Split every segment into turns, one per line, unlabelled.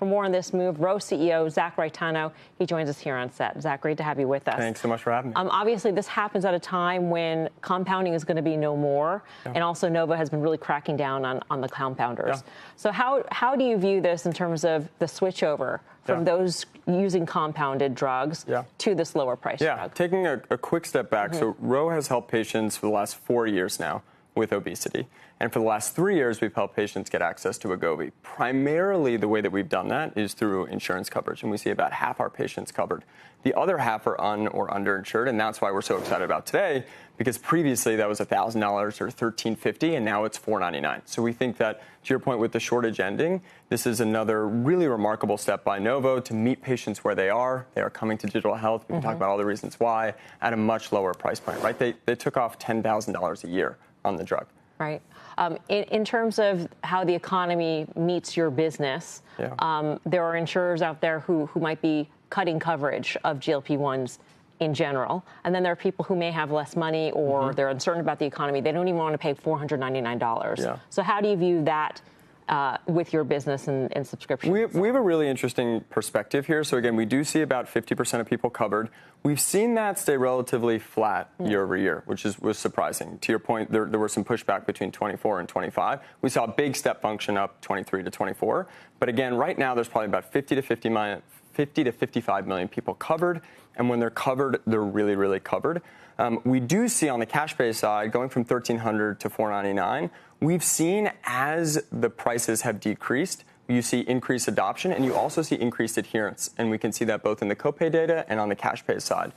For more on this move, Roe CEO Zach Raitano, he joins us here on set. Zach, great to have you with us.
Thanks so much for having me.
Obviously, this happens at a time when compounding is going to be no more, and also Novo has been really cracking down on the compounders. So how do you view this in terms of the switchover from those using compounded drugs to this lower price drug?
Taking a quick step back, so Roe has helped patients for the last 4 years now with obesity. And for the last 3 years, we've helped patients get access to Wegovy. Primarily, the way that we've done that is through insurance coverage, and we see about half our patients covered. The other half are un- or underinsured, and that's why we're so excited about today, because previously that was $1,000 or $1,350, and now it's $499. So we think that, to your point with the shortage ending, this is another really remarkable step by Novo to meet patients where they are. They are coming to digital health. We can talk about all the reasons why at a much lower price point, right? They took off $10,000 a year on the drug.
Right. In terms of how the economy meets your business, there are insurers out there who might be cutting coverage of GLP-1s in general. And then there are people who may have less money or they're uncertain about the economy. They don't even want to pay $499. So how do you view that with your business and subscriptions?
We have a really interesting perspective here. So again, we do see about 50% of people covered. We've seen that stay relatively flat year over year, which was surprising. To your point, there was some pushback between 24 and 25. We saw a big step function up 23 to 24. But again, right now there's probably about 50 to 55 million people covered. And when they're covered, they're really, really covered. We do see on the cash pay side, going from $1,300 to $499, we've seen as the prices have decreased, you see increased adoption, and you also see increased adherence. And we can see that both in the copay data and on the cash pay side.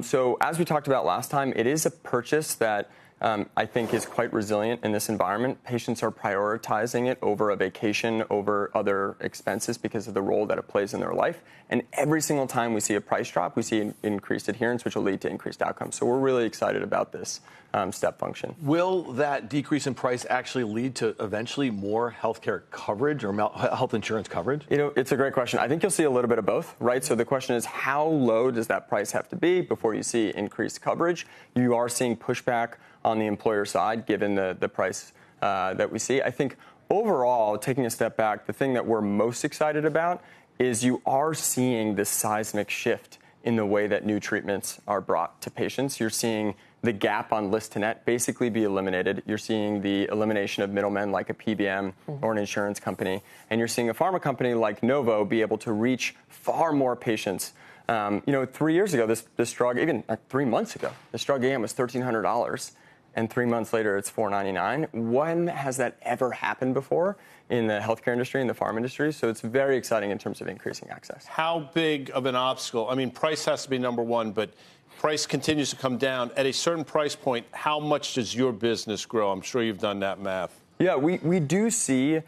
So as we talked about last time, it is a purchase that I think is quite resilient in this environment. Patients are prioritizing it over a vacation, over other expenses because of the role that it plays in their life. And every single time we see a price drop, we see increased adherence, which will lead to increased outcomes. So we're really excited about this step function.
Will that decrease in price actually lead to eventually more healthcare coverage or health insurance coverage?
You know, it's a great question. I think you'll see a little bit of both, right? So the question is, how low does that price have to be before you see increased coverage? You are seeing pushback on the employer side, given the price that we see. I think overall, taking a step back, the thing that we're most excited about is you are seeing this seismic shift in the way that new treatments are brought to patients. You're seeing the gap on list to net basically be eliminated. You're seeing the elimination of middlemen like a PBM or an insurance company. And you're seeing a pharma company like Novo be able to reach far more patients. 3 years ago, this drug, even 3 months ago, this drug AM was $1,300. And 3 months later, it's $499. When has that ever happened before in the healthcare industry, in the pharma industry? So it's very exciting in terms of increasing access.
How big of an obstacle? I mean, price has to be number one, but price continues to come down. At a certain price point, how much does your business grow? I'm sure you've done that math.
Yeah, we do see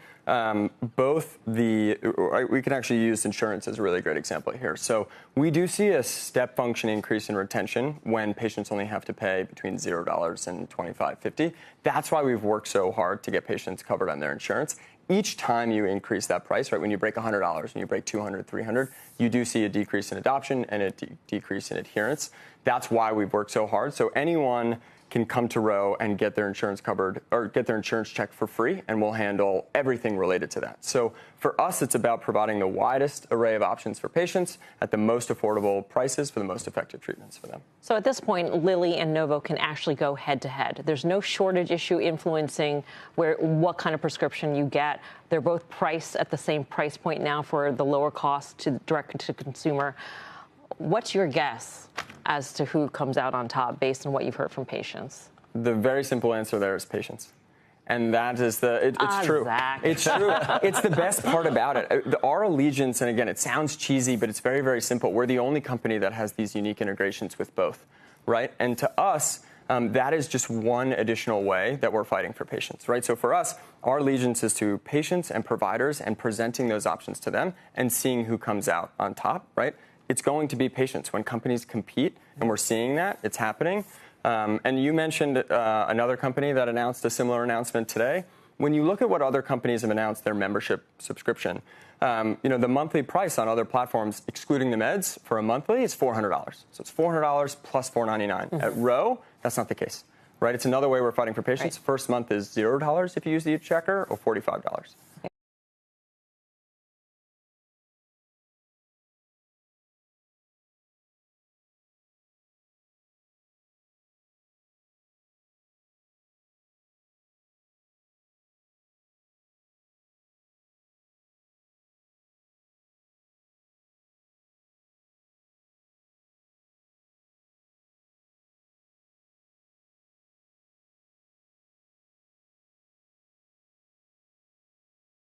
both we can actually use insurance as a really great example here. So we do see a step function increase in retention when patients only have to pay between $0 and $25.50. That's why we've worked so hard to get patients covered on their insurance. Each time you increase that price, right, when you break $100 and you break $200, $300, you do see a decrease in adoption and a decrease in adherence. That's why we've worked so hard. So anyone can come to Roe and get their insurance covered or get their insurance checked for free, and we'll handle everything related to that. So for us, it's about providing the widest array of options for patients at the most affordable prices for the most effective treatments for them.
So at this point, Lilly and Novo can actually go head to head. There's no shortage issue influencing what kind of prescription you get. They're both priced at the same price point now for the lower cost to direct to consumer. What's your guess as to who comes out on top based on what you've heard from patients?
The very simple answer there is patients. And that is it's true. It's true. It's the best part about it. Our allegiance, and again, it sounds cheesy, but it's very, very simple. We're the only company that has these unique integrations with both, right? And to us, that is just one additional way that we're fighting for patients, right? So for us, our allegiance is to patients and providers and presenting those options to them and seeing who comes out on top, right? It's going to be patients. When companies compete, and we're seeing that, it's happening. And you mentioned another company that announced a similar announcement today. When you look at what other companies have announced their membership subscription, the monthly price on other platforms, excluding the meds, for a monthly is $400. So it's $400 plus $499. At Roe, that's not the case, right? It's another way we're fighting for patients. Right. First month is $0 if you use the checker, or $45.